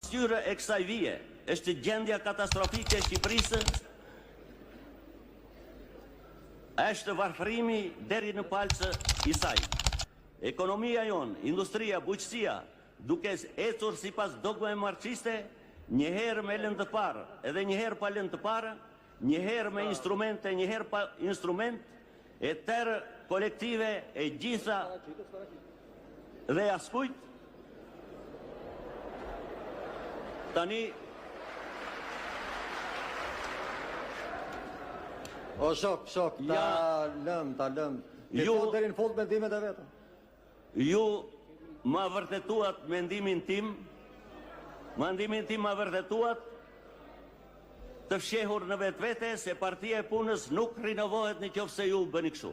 Pasqyrë e kësaj vije është gjendja katastrofike e Shqipërisë, është varfërimi deri në palcë i saj. Ekonomia jonë, industria, bujqësia, duke ecur sipas dogmave marxiste, njëherë me lëndë të parë, edhe njëherë pa lëndë të parë, njëherë me instrumente, njëherë pa instrument, e tërë kolektive e gjitha dhe askujt. Tani O shok, ta lëm. Ju deri në fund mendimet e vetëm. Ju ma vërtetuat mendimin tim ma vërtetuat të fshehur në vetvete se Partia e Punës nuk rinovohet në qoftë se ju bëni kështu.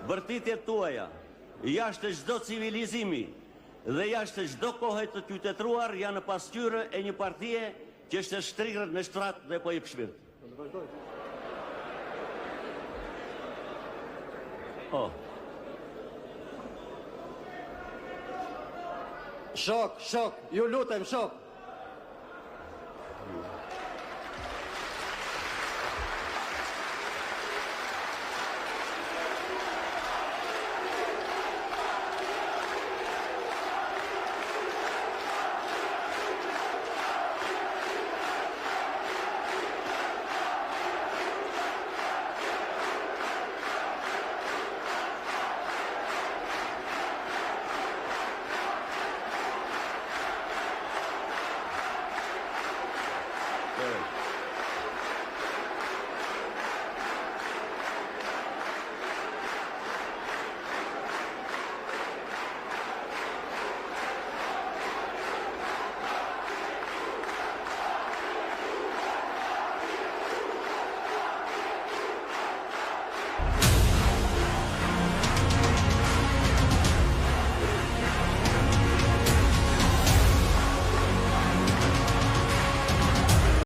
Vërtitjet tuaja, jashtë çdo civilizimi dhe jashtë çdo kohe të qytetruar janë pasqyrë e një partie që është shtrirë në shtrat dhe po i pëshvirt. Shok, ju lutem, shok.